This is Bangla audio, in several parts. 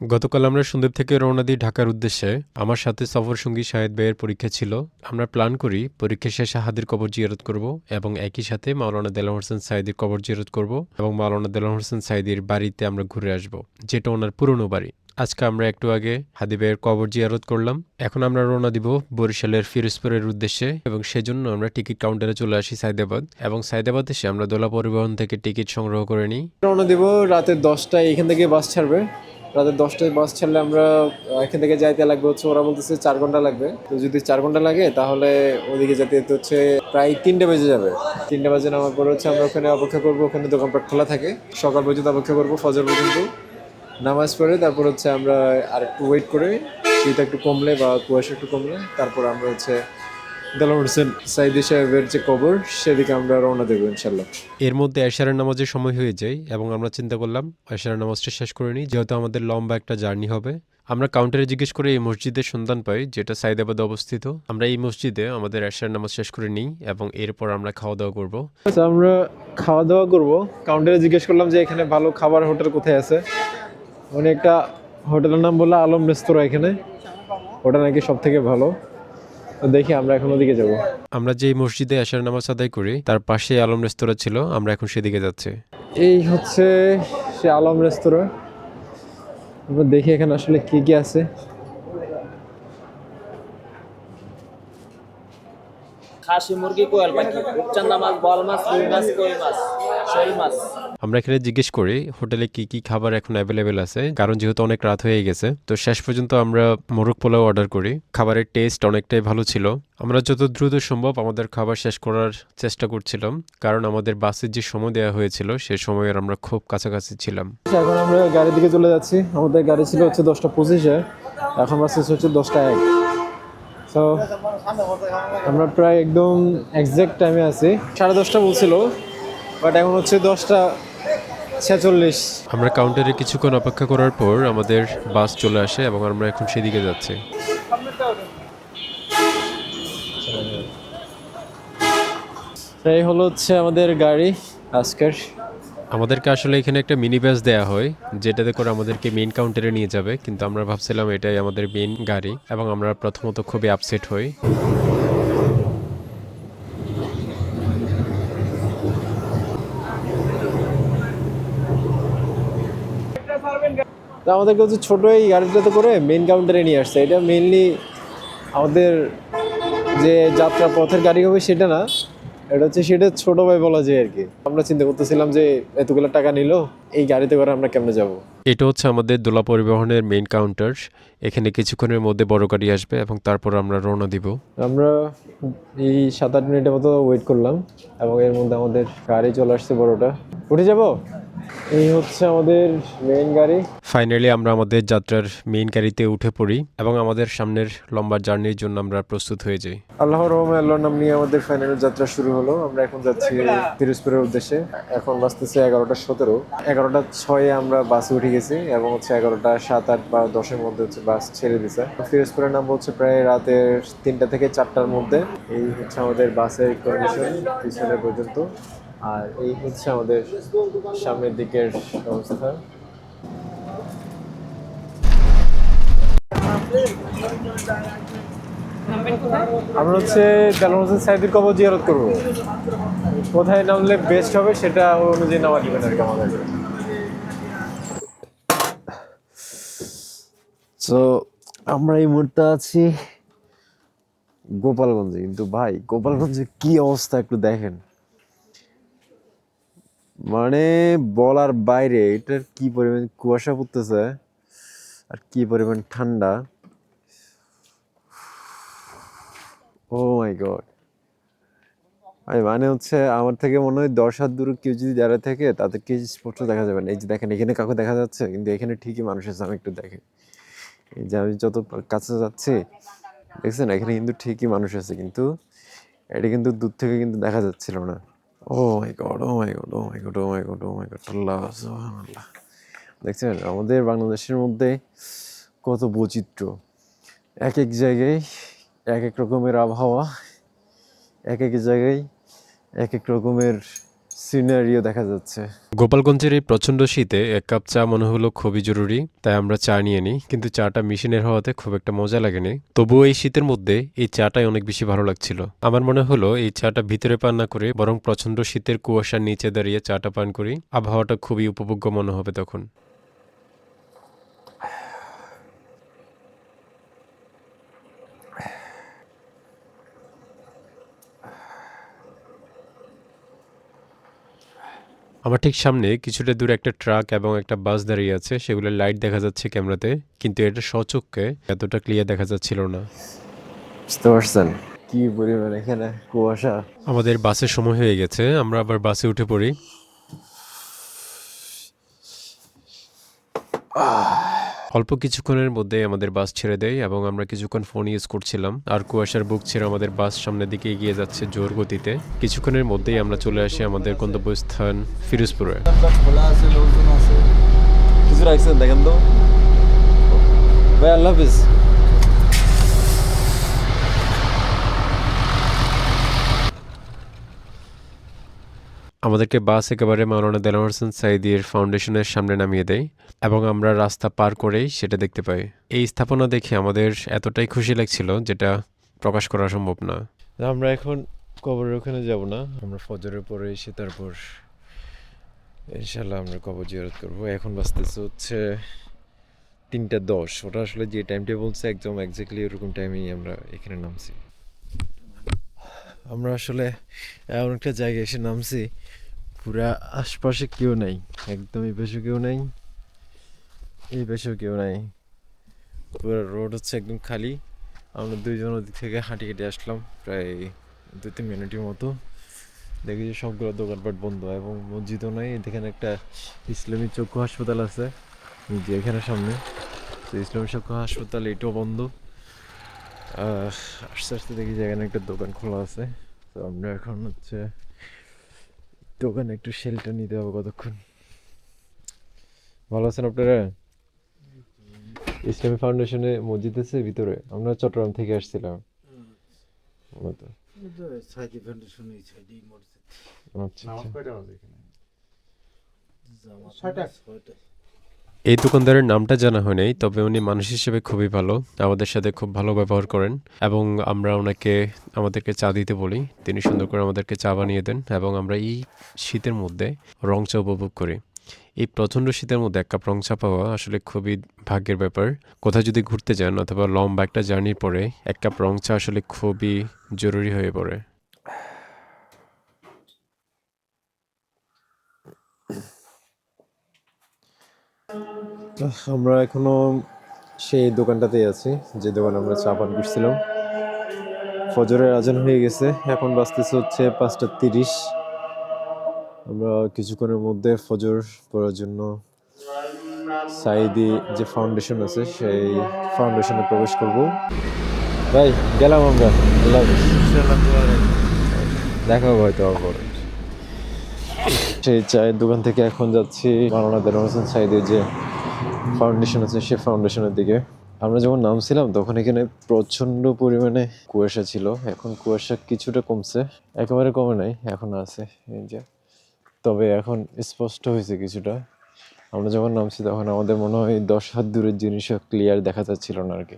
গতকাল আমরা সন্দ্বীপ থেকে রওনা দিই ঢাকার উদ্দেশ্যে। আমার সাথে সফরসঙ্গী শাহেদ ভাইয়ের পরীক্ষা ছিল। আমরা প্ল্যান করি পরীক্ষা শেষে হাদির কবর জিয়ারত করব এবং একই সাথে মাওলানা দেলোয়ার হোসেন সাঈদীর কবর জিয়ারত করব এবং মাওলানা দেলোয়ার হোসেন সাঈদীর বাড়িতে আমরা ঘুরে আসব, যেটা ওনার পুরনো বাড়ি। আজকে আমরা একটু আগে হাদি ভাইয়ের কবর জিয়ারত করলাম। এখন আমরা রওনা দিব বরিশালের ফিরোজপুরের উদ্দেশ্যে এবং সেজন্য আমরা টিকিট কাউন্টারে চলে আসি সাইদাবাদ, এবং সাইদাবাদ এসে আমরা দোলা পরিবহন থেকে টিকিট সংগ্রহ করে নিই। রওনা দিব রাতে 10টায়, এখান থেকে বাস ছাড়বে। রাতে 10টায় বাস ছাড়লে আমরা এখান থেকে যাইতে লাগবে হচ্ছে, ওরা বলতেছে 4 ঘন্টা লাগবে। তো যদি 4 ঘন্টা লাগে তাহলে ওদিকে যেতে যেতে হচ্ছে প্রায় 3টে বেজে যাবে। 3টে বাজে নামার পর হচ্ছে আমরা ওখানে অপেক্ষা করবো, ওখানে দোকানপাট খোলা থাকে। সকাল পর্যন্ত অপেক্ষা করবো, ফজর পর্যন্ত। নামাজ পড়ে তারপর হচ্ছে আমরা আর একটু ওয়েট করে শীত একটু কমলে বা কুয়াশা একটু কমলে তারপর আমরা হচ্ছে দেলোয়ার হোসেন সাঈদী সাহেবের যে কবর সেদিকে আমরা রওনা দেবো ইনশাল্লাহ। এর মধ্যে এশারের নামাজের সময় হয়ে যায় এবং আমরা চিন্তা করলাম এশারের নামাজটা শেষ করে নিই, যেহেতু আমাদের লম্বা একটা জার্নি হবে। আমরা কাউন্টারে জিজ্ঞেস করে এই মসজিদের সন্ধান পাই, যেটা সাইদাবাদে অবস্থিত। আমরা এই মসজিদে আমাদের এশারের নামাজ শেষ করে নিই এবং এরপর আমরা খাওয়া দাওয়া করবো। আচ্ছা, আমরা খাওয়া দাওয়া করবো। কাউন্টারে জিজ্ঞেস করলাম যে এখানে ভালো খাবার হোটেল কোথায় আছে। মানে একটা হোটেলের নাম বললো আলম রেস্তোরাঁ, এখানে ওটা নাকি সব থেকে ভালো। তো দেখি আমরা এখন ওদিকে যাবো। আমরা যে মসজিদে এশারের নামাজ আদায় করি তার পাশে আলম রেস্তোরাঁ ছিল, আমরা এখন সেদিকে যাচ্ছি। এই হচ্ছে সে আলম রেস্তোরাঁ। আমরা দেখি এখানে আসলে কি কি আছে। খাসি মুরগি, কোয়েল পাখি, রূপচাঁদা মাছ, বল মাছ, রুই মাছ, কই মাছ, শোল মাছ। আমরা এখানে জিজ্ঞেস করি হোটেলে কি কি খাবার এখন অ্যাভেলেবেল আছে, কারণ যেহেতু অনেক রাত হয়ে গেছে। তো শেষ পর্যন্ত আমরা মোরগ পোলাও অর্ডার করি। খাবারের টেস্ট অনেকটাই ভালো ছিল। আমরা যত দ্রুত সম্ভব আমাদের খাবার শেষ করার চেষ্টা করছিলাম, কারণ আমাদের বাসের যে সময় দেওয়া হয়েছিল সে সময়ের আমরা খুব কাছাকাছি ছিলাম। এখন আমরা গাড়ির দিকে চলে যাচ্ছি। আমাদের গাড়ি ছিল হচ্ছে 10টা 25-এ, এখন বাস হচ্ছে 10টা 1। তো আমরা প্রায় একদম এক্সাক্ট টাইমে আছি। 10:30 বলছিল, বাট এখন হচ্ছে 10টা 46। আমরা কাউন্টারে কিছুক্ষণ অপেক্ষা করার পর আমাদের বাস চলে আসে এবং আমরা এখন সেদিকে যাচ্ছি। এই হলো হচ্ছে আমাদের গাড়ি আজকের। আমাদেরকে আসলে এখানে একটা মিনি বাস দেওয়া হয়, যেটাতে করে আমাদেরকে মেইন কাউন্টারে নিয়ে যাবে, কিন্তু আমরা ভাবছিলাম এটাই আমাদের মেইন গাড়ি এবং আমরা প্রথমত খুবই আপসেট হই। তো আমাদেরকে হচ্ছে ছোট এই গাড়িটাতে করে মেইন কাউন্টারে নিয়ে আসছে। এটা মেইনলি আমাদের যে যাত্রা পথের গাড়ি হবে সেটা না, এটা হচ্ছে সেটা ছোট ভাই বলা যায় আর কি। আমরা চিন্তা করতেছিলাম যে এতগুলো টাকা নিল, এই গাড়িতে করে আমরা কেমনে যাব। এটা হচ্ছে আমাদের দোলা পরিবহনের মেইন কাউন্টার। এখানে কিছুক্ষণের মধ্যে বড় গাড়ি আসবে এবং তারপর আমরা রওনা দিব। আমরা এই 7-8 মিনিটের মতো ওয়েট করলাম এবং এর মধ্যে আমাদের গাড়ি চলে আসছে বড়টা। উঠে যাব। এই হচ্ছে আমাদের মেইন গাড়ি। ফাইনালি আমরা আমাদের যাত্রার মেইন গাড়িতে উঠে পড়ি এবং আমাদের সামনের লম্বা জার্নির জন্য আমরা প্রস্তুত হয়ে যাই। আল্লাহর রহমে আল্লাহর নাম নিয়ে আমাদের ফাইনাল যাত্রা শুরু হলো। আমরা এখন যাচ্ছি ফিরোজপুরের উদ্দেশ্যে। এখন বাজতেছে 11টা 17। 11টা 6-এ আমরা বাসে উঠে গেছি এবং হচ্ছে 11টা 7, 8 বা 10-এর মধ্যে হচ্ছে বাস ছেড়ে দিছে। ফিরোজপুরের নাম হচ্ছে প্রায় রাতের 3টা থেকে 4টার মধ্যে। এই হচ্ছে আমাদের বাসের কন্ডিশন পিছনে পর্যন্ত, আর এই হচ্ছে আমাদের সামনের দিকের অবস্থা। আমরা হচ্ছে দেলোয়ার হোসেন সাঈদীর কবর জিয়ারত করবো। কোথায় নামলে বেস্ট হবে সেটা ওই অনুযায়ী নামা দিবেন আর কি আমাদের। তো আমরা এই মুহূর্তে আছি গোপালগঞ্জে, কিন্তু ভাই গোপালগঞ্জে কি অবস্থা একটু দেখেন, মানে বলার বাইরে। এটার কি পরিমাণ কুয়াশা পড়তেছে আর কি পরিমাণ ঠান্ডা। ও মাই গড ভাই, মানে হচ্ছে আমার থেকে মনে হয় 10 হাত দূরে কেউ যদি দাঁড়ায় থাকে তাদেরকে স্পষ্ট দেখা যাবে না। এই যে দেখেন এখানে কাউকে দেখা যাচ্ছে, কিন্তু এখানে ঠিকই মানুষ আছে। আমি একটু দেখেন, এই যে আমি যত কাছে যাচ্ছি দেখছেন এখানে কিন্তু ঠিকই মানুষ আছে, কিন্তু এটা কিন্তু দূর থেকে কিন্তু দেখা যাচ্ছিল না। ও মাই গড, ও মাই গড, ও মাই গড, ও মাই গড, ও মাই গড, আল্লাহ সুবহানাল্লাহ। দেখছেন আমাদের বাংলাদেশের মধ্যে কত বৈচিত্র্য। এক এক জায়গায় এক এক রকমের আবহাওয়া, এক এক জায়গায় এক এক রকমের সিনারিও দেখা যাচ্ছে। গোপালগঞ্জের এই প্রচণ্ড শীতে এক কাপ চা মনে হলো খুবই জরুরি, তাই আমরা চা নিয়ে নিই। কিন্তু চাটা মেশিনের হওয়াতে খুব একটা মজা লাগেনি। তবুও এই শীতের মধ্যে এই চাটাই অনেক বেশি ভালো লাগছিল। আমার মনে হলো এই চাটা ভিতরে পান না করে বরং প্রচণ্ড শীতের কুয়াশার নিচে দাঁড়িয়ে চাটা পান করি, আবহাওয়াটা খুবই উপভোগ্য মনে হবে তখন। আমার ঠিক সামনে কিছুটা দূরে একটা ট্রাক এবং একটা বাস দাঁড়িয়ে আছে, সেগুলোর লাইট দেখা যাচ্ছে ক্যামেরাতে, কিন্তু এটা স্বচক্ষে এতটা ক্লিয়ার দেখা যাচ্ছিল না। বুঝতে পারছেন কি পরিমাণ এখানে কুয়াশা। আমাদের বাসের সময় হয়ে গেছে, আমরা আবার বাসে উঠে পড়ি। অল্প কিছুক্ষণের মধ্যে আমাদের বাস ছেড়ে দেয় এবং আমরা কিছুক্ষণ ফোন ইউজ করছিলাম, আর কুয়াশার বুক ছেড়ে আমাদের বাস সামনের দিকে এগিয়ে যাচ্ছে জোর গতিতে। কিছুক্ষণের মধ্যেই আমরা চলে আসি আমাদের গন্তব্যস্থান ফিরোজপুরে। খোলা আছে, লোকজন আছে। কিছু রাখছেন দেখেন তো ভাই। আল্লাহ হাফিজ। আমাদেরকে বাস একেবারে মাওলানা দেলোয়ার হোসেন সাঈদীর ফাউন্ডেশনের সামনে নামিয়ে দেয় এবং আমরা রাস্তা পার করেই সেটা দেখতে পাই। এই স্থাপনা দেখে আমাদের এতটাই খুশি লাগছিল যেটা প্রকাশ করা সম্ভব না। আমরা এখন কবরের ওখানে যাব না, আমরা ফজরের পরে এসে তারপর ইনশাল্লাহ আমরা কবর জিয়ারত করবো। এখন বাজতেছে হচ্ছে 3:10। ওটা আসলে যে টাইমটা বলছে একদম এক্স্যাক্টলি ওরকম টাইমেই আমরা এখানে নামছি। আমরা আসলে এমন একটা জায়গায় এসে নামছি, পুরা আশপাশে কেউ নাই, একদম এই পাশেও কেউ নাই, এই পাশেও কেউ নাই, পুরো রোড হচ্ছে একদম খালি। আমরা দুইজন ওদিক থেকে হাঁটি হেঁটে আসলাম প্রায় 2-3 মিনিটের মতো। দেখি যে সবগুলো দোকানপাট বন্ধ এবং মসজিদও নাই। এখানে একটা ইসলামী চক্ষু হাসপাতাল আছে, এই যে এখানে সামনে, তো ইসলামী চক্ষু হাসপাতাল এটাও বন্ধ। আস্তে আস্তে দেখি যে এখানে একটা দোকান খোলা আছে, তো আমরা এখন হচ্ছে দোকানে একটু শেল্টার নিতে হবে কতক্ষণ। ভালো আছেন আপনারা? ইসলামী ফাউন্ডেশনে মসজিদ আছে ভিতরে, আমরা চট্টগ্রাম থেকে আসছিলাম। মূলত। সাইডি ফাউন্ডেশন এই সাইডেই মসজিদ। আচ্ছা আচ্ছা। ছয়টা। এই দোকানদারের নামটা জানা হয় নাই, তবে উনি মানুষ হিসেবে খুবই ভালো, আমাদের সাথে খুব ভালো ব্যবহার করেন এবং আমরা ওনাকে আমাদেরকে চা দিতে বলি, তিনি সুন্দর করে আমাদেরকে চা বানিয়ে দেন এবং আমরা এই শীতের মধ্যে রং চা উপভোগ করি। এই প্রচণ্ড শীতের মধ্যে এক কাপ রং চা পাওয়া আসলে খুবই ভাগ্যের ব্যাপার। কোথাও যদি ঘুরতে যান অথবা লম্বা একটা জার্নির পরে এক কাপ রং চা আসলে খুবই জরুরি হয়ে পড়ে। আমরা এখনো সেই দোকানটাতেই আছি যে দোকানে আমরা চা পান করছিলাম। ফজরের আজান হয়ে গেছে, এখন বাজতেছে হচ্ছে 5:30। আমরা কিছুক্ষণের মধ্যে ফজর পড়ার জন্য সাঈদী যে ফাউন্ডেশন আছে সেই ফাউন্ডেশনে প্রবেশ করব। ভাই গেলাম আমরা। আল্লাহ হাফেজ। দেখা হবে হয়তো আবার। সেই চায়ের দোকান থেকে এখন যাচ্ছি মাওলানা দেলোয়ার হোসেন সাঈদীর যে ফাউন্ডেশন আছে সেই ফাউন্ডেশনের দিকে। আমরা যখন নামছিলাম তখন এখানে প্রচন্ড পরিমাণে কুয়াশা ছিল, এখন কুয়াশা কিছুটা কমছে, একেবারে কমে নাই, এখন আছে এই যে। তবে এখন স্পষ্ট হয়েছে কিছুটা। আমরা যখন নামছি তখন আমাদের মনে হয় 10 হাত দূরের জিনিসও ক্লিয়ার দেখা যাচ্ছিল না আর কি।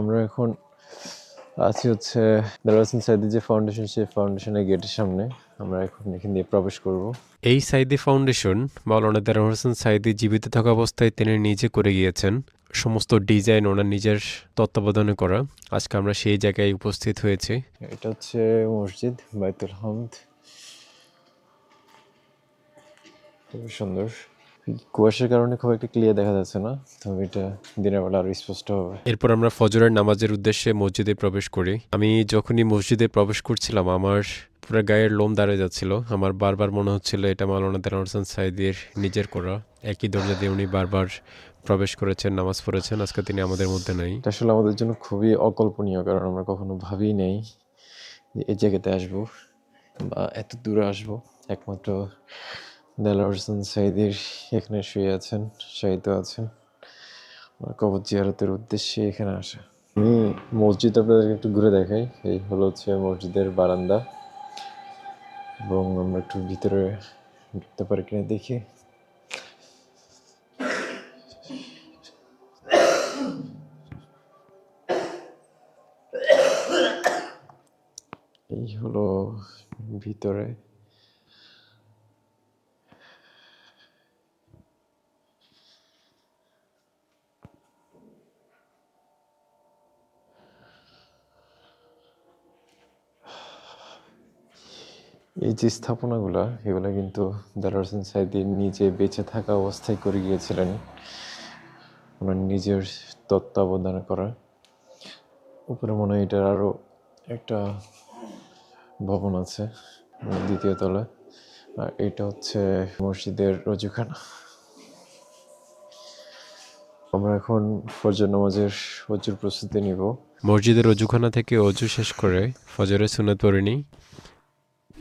আমরা এখন আছি হচ্ছে দেলোয়ার হোসেন সাঈদী যে ফাউন্ডেশন সেই ফাউন্ডেশনের গেটের সামনে। আমরা এখন এখান দিয়ে প্রবেশ করব। এই সাঈদী ফাউন্ডেশন মাওলানা দেলোয়ার হোসেন সাঈদী জীবিত থাকা অবস্থায় তিনি নিজে করে গিয়েছেন, সমস্ত ডিজাইন ওনার নিজের তত্ত্বাবধানে করা। আজকে আমরা সেই জায়গায় উপস্থিত হয়েছি। এটা হচ্ছে মসজিদ বাইতুল হামদ, খুবই সুন্দর। কুয়াশার কারণে খুব একটা ক্লিয়ার দেখা যাচ্ছে না, তবে এটা দিনের বেলা আরো স্পষ্ট হবে। এরপর আমরা ফজরের নামাজের উদ্দেশ্যে মসজিদে প্রবেশ করি। আমি যখনই মসজিদে প্রবেশ করছিলাম আমার পুরো গায়ের লোম দাঁড়িয়ে যাচ্ছিল। আমার বারবার মনে হচ্ছিল এটা মাওলানা দেলোয়ার হোসেন সাঈদীর নিজের করা, একই দরজা দিয়ে উনি বারবার প্রবেশ করেছেন, নামাজ পড়েছেন। আজকে তিনি আমাদের মধ্যে নাই। এটা আসলে আমাদের জন্য খুবই অকল্পনীয়, কারণ আমরা কখনো ভাবি নাই যে এই জায়গাতে আসবো বা এত দূরে আসবো। একমাত্র দেলোয়ার হোসেন সাঈদীর এখানে শুয়ে আছেন, শায়িত আছেন, কবর জিয়ারতের উদ্দেশ্যে এখানে আসা। আমি মসজিদ আপনাদেরকে একটু ঘুরে দেখাই। এই হলো হচ্ছে মসজিদের বারান্দা, এবং আমরা একটু ভিতরে ঢুকতে পারি কিনা দেখি। এই হলো ভিতরে। এই যে স্থাপনাগুলা, এগুলা কিন্তু দেলোয়ার হোসেন সাঈদী নিজে বেঁচে থাকা অবস্থায় করে গিয়েছিলেন, ওনার নিজের তত্ত্বাবধানে করা। উপরে মনে হয় এটার আরো একটা ভবন আছে, দ্বিতীয় তলায়। আর এটা হচ্ছে মসজিদের রজুখানা। আমরা এখন ফজর নামাজের অজুর প্রস্তুতি নিব। মসজিদের অজুখানা থেকে অজু শেষ করে ফজরের সুন্নত পড়ে নিই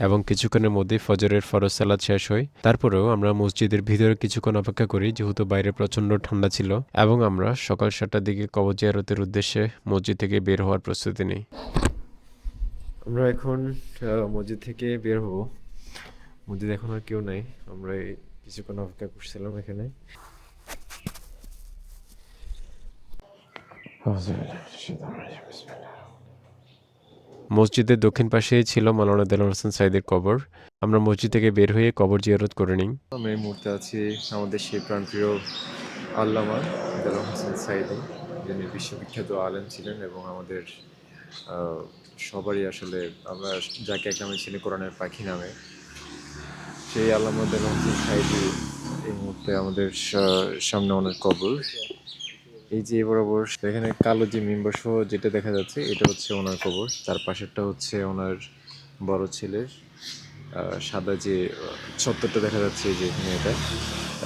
এবং কিছুক্ষণের মধ্যেই ফজরের ফরজ সালাত শেষ হয়। তারপরেও আমরা মসজিদের ভিতরে কিছুক্ষণ অপেক্ষা করি, যেহেতু বাইরে প্রচণ্ড ঠান্ডা ছিল, এবং আমরা সকাল 7টার দিকে কবর জিয়ারতের উদ্দেশ্যে মসজিদ থেকে বের হওয়ার প্রস্তুতি নিই। আমরা এখন মসজিদ থেকে বের হব। মসজিদ এখন আর কেউ নাই, আমরা এই কিছুক্ষণ অপেক্ষা করছিলাম এখানে। মসজিদের দক্ষিণ পাশেই ছিল মাওলানা দেলোয়ার হোসেন সাঈদীর কবর। আমরা মসজিদ থেকে বের হয়ে কবর জিয়ারত করে নিই। আমরা এই মুহূর্তে আছি আমাদের সেই প্রাণপ্রিয় আল্লামা দেলোয়ার হোসেন সাঈদী, যিনি বিশ্ববিখ্যাত আলেম ছিলেন এবং আমাদের সবারই আসলে আমরা যাকে একনামে চিনি কোরআনের পাখি নামে, সেই আল্লামা দেলোয়ার হোসেন সাঈদী এই মুহূর্তে আমাদের সামনে অনেক কবর। এই যে বরাবর এখানে কালো যে মেম্বার সহ যেটা দেখা যাচ্ছে, এটা হচ্ছে ওনার কবর। তার পাশেরটা হচ্ছে ওনার বড় ছেলের সাদা যে ছত্তরটা দেখা যাচ্ছে, এই যে এখানে এটা,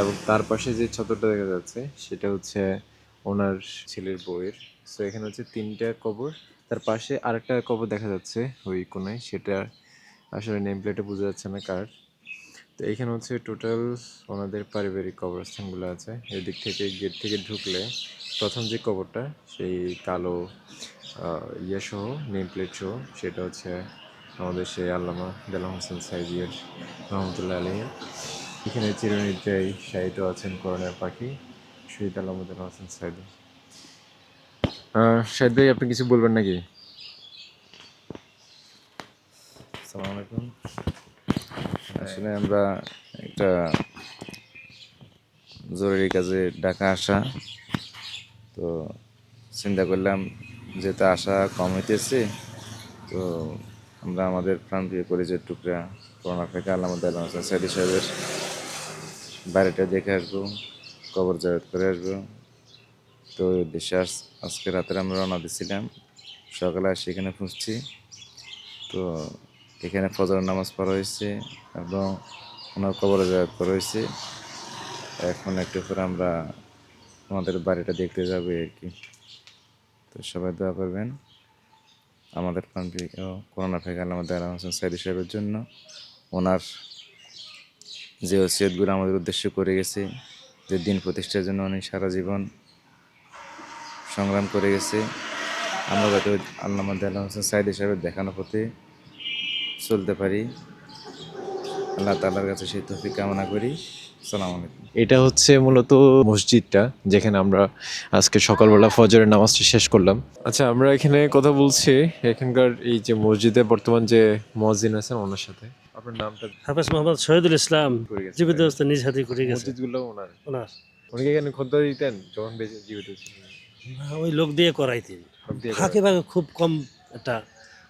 এবং তার পাশে যে ছত্তরটা দেখা যাচ্ছে সেটা হচ্ছে ওনার ছেলের বউয়ের। সো এখানে হচ্ছে 3টা কবর। তার পাশে আরেকটা কবর দেখা যাচ্ছে ওই কোনায়, সেটা আসলে নেম প্লেটে বোঝা যাচ্ছে না কার। তো এখানে হচ্ছে টোটাল ওনাদের পারিবারিক কবরস্থানগুলো আছে। এদিক থেকে গেট থেকে ঢুকলে প্রথম যে কবরটা, সেই কালো ইয়ে সহ নেম প্লেট সহ, সেটা হচ্ছে আমাদের সেই আল্লামা দেলোয়ার হোসেন সাঈদীর রহমতুল্লাহ আলাইহি। এখানে চিরনিদ্রায় শায়িত আছেন কোরআনের পাখি শহীদ আল্লামা দেলোয়ার হোসেন সাঈদী। শাহিদ ভাই, আপনি কিছু বলবেন নাকি? আসসালামু আলাইকুম। আসলে আমরা একটা জরুরি কাজে ঢাকা আসা, তো চিন্তা করলাম যেহেতু আসা কম হইতেছে, তো আমরা আমাদের প্রাণপ্রিয় পরিচয়ের টুকরা পুরান আফ্রিকা আল্লামা দেলোয়ার হোসেন সাঈদী সাহেবের বাড়িটা দেখে আসবো, কবর জিয়ারত করে আসবো। তো এই উদ্দেশ্যে আজকে রাতের আমরা রওনা দিয়েছিলাম, সকালে আসি এখানে পৌঁছছি। তো এখানে ফজর নামাজ পড়া হয়েছে এবং ওনার কবর জিয়ারত করা হয়েছে। এখন একটু পরে আমরা আমাদের বাড়িটা দেখতে যাবো আর কি। তো সবাই দোয়া করবেন আমাদের প্রাণপ্রিয় কোরআন আফ্রিকা আল্লামা দেলোয়ার হোসেন সাঈদী সাহেবের জন্য। ওনার যে ওসিয়তগুলো আমাদের উদ্দেশ্য করে গেছে, যে দিন প্রতিষ্ঠার জন্য উনি সারা জীবন সংগ্রাম করে গেছে, আমরা যাতে আল্লামা দেলোয়ার হোসেন সাঈদী সাহেবের দেখানো পথে চলতে পারি, আল্লাহ তাআলার কাছে সেই তৌফিক কামনা করি। আসসালামু আলাইকুম। এটা হচ্ছে মূলত মসজিদটা, যেখানে আমরা আজকে সকালবেলা ফজরের নামাজটা শেষ করলাম। আচ্ছা, আমরা এখানে কথা বলছি এখানকার এই যে মসজিদে বর্তমান যে মুয়াজ্জিন আছেন ওনার সাথে। আপনার নামটা হাফেজ মোহাম্মদ শহীদুল ইসলাম করে গেছে। জীবিত অবস্থা নিজ হাতে করে গেছে মসজিদগুলো ওনার। ওনার। উনি কি এখানে খোদ্দা দিতেন যখন বেঁচে জীবিত ছিলেন? ওই লোক দিয়ে করাইতেন, সব দিয়ে ফাঁকে ফাঁকে খুব কম একটা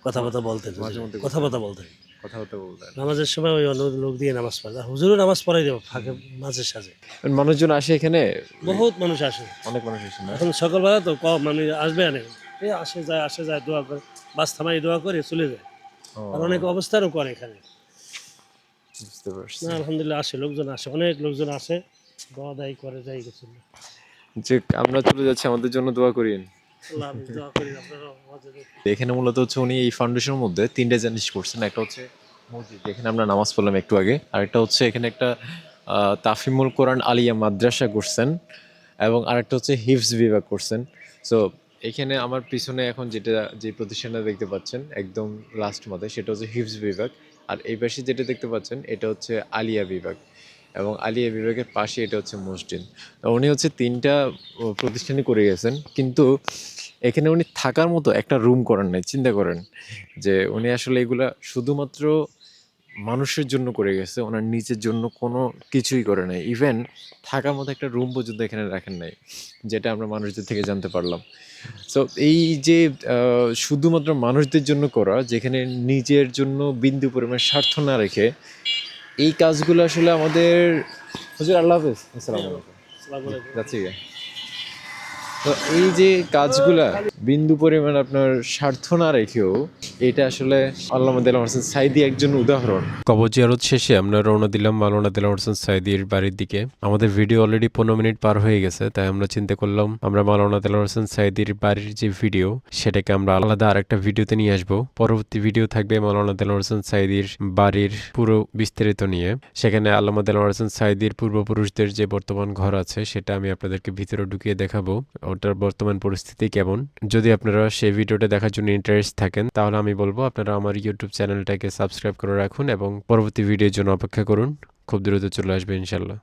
কথাবার্তা বলতেন, মাঝে মধ্যে কথাবার্তা বলতেন। কথাবার্তা বলতেন। নামাজের সময় ওই অন্য লোক দিয়ে নামাজ পড়ে, হুজুরও নামাজ পড়াই দেবো ফাঁকে মাঝে সাঝে। মানুষজন আসে এখানে, বহুত মানুষ আসে, অনেক মানুষ আসে না? এখন সকালবেলা তো কম মানে আসবে অনেক, এই আসে যায় দোয়া করে, বাস থামাই দোয়া করে চলে যায়। ও, আর অনেক অবস্থানও করে এখানে। বুঝতে পারছি। না আলহামদুলিল্লাহ আসে, লোকজন আসে, অনেক লোকজন আসে, দোয়া দায়ী করে যাই গেছিল। যে আমরা চলে যাচ্ছি, আমাদের জন্য দোয়া করিন। আল্লাহ হাফেজ, দোয়া করি আপনারা আমাদের। এখানে মূলত হচ্ছে উনি এই ফাউন্ডেশনের মধ্যে 3টে জিনিস করছেন। একটা হচ্ছে মসজিদ, যেখানে আমরা নামাজ পড়লাম একটু আগে। আরেকটা হচ্ছে এখানে একটা তাফিমুল কোরআন আলিয়া মাদ্রাসা করছেন, এবং আরেকটা হচ্ছে হিফজ বিভাগ করছেন। সো এখানে আমার পিছনে এখন যে প্রতিষ্ঠানটা দেখতে পাচ্ছেন একদম লাস্ট মাথায়, সেটা হচ্ছে হিফজ বিভাগ। আর এই পাশে যেটা দেখতে পাচ্ছেন এটা হচ্ছে আলিয়া বিভাগ, এবং আলিয়া বিভাগের পাশে এটা হচ্ছে মসজিদ। উনি হচ্ছে 3টা প্রতিষ্ঠানই করে গেছেন, কিন্তু এখানে উনি থাকার মতো একটা রুম করেন নাই। চিন্তা করেন যে উনি আসলে এগুলা শুধুমাত্র মানুষের জন্য করে গেছে, ওনার নিজের জন্য কোনো কিছুই করে নাই। ইভেন থাকার মতো একটা রুম পর্যন্ত এখানে রাখেন নাই, যেটা আমরা মানুষদের থেকে জানতে পারলাম। সো এই যে শুধুমাত্র মানুষদের জন্য করা, যেখানে নিজের জন্য বিন্দু পরিমাণ স্বার্থ না রেখে, এই কাজগুলো আসলে আমাদের হুজুর আল্লাহ হাফেজ, আসসালামু আলাইকুম, আসসালামু আলাইকুম। যাচ্ছি গা। তো এই যে কাজগুলা বিন্দু পরিমাণ আপনার স্বার্থ না রেখেও, এটা আসলে আল্লামা দেলোয়ার হোসেন সাঈদী একজন উদাহরণ। কবর জিয়ারত শেষে আমরা রওনা দিলাম মাওলানা দেলোয়ার হোসেন সাঈদীর বাড়ির দিকে। আমাদের ভিডিও অলরেডি 15 মিনিট পার হয়ে গেছে, তাই আমরা চিন্তা করলাম আমরা মাওলানা দেলোয়ার হোসেন সাঈদীর বাড়ির যে ভিডিও, সেটাকে আমরা আলাদা আরেকটা ভিডিওতে নিয়ে আসবো। পরবর্তী ভিডিও থাকবে মাওলানা দেলোয়ার হোসেন সাঈদীর বাড়ির পুরো বিস্তারিত নিয়ে। সেখানে আল্লামা দেলোয়ার হোসেন সাঈদীর পূর্বপুরুষদের যে বর্তমান ঘর আছে, সেটা আমি আপনাদেরকে ভিতরে ঢুকিয়ে দেখাবো, ওটার বর্তমান পরিস্থিতি কেমন। যদি আপনারা সেই ভিডিওটা দেখার জন্য ইন্টারেস্ট থাকেন, তাহলে আমি বলবো আপনারা আমার ইউটিউব চ্যানেলটাকে সাবস্ক্রাইব করে রাখুন এবং পরবর্তী ভিডিওর জন্য অপেক্ষা করুন। খুব দ্রুত চলে আসবে ইনশাল্লাহ।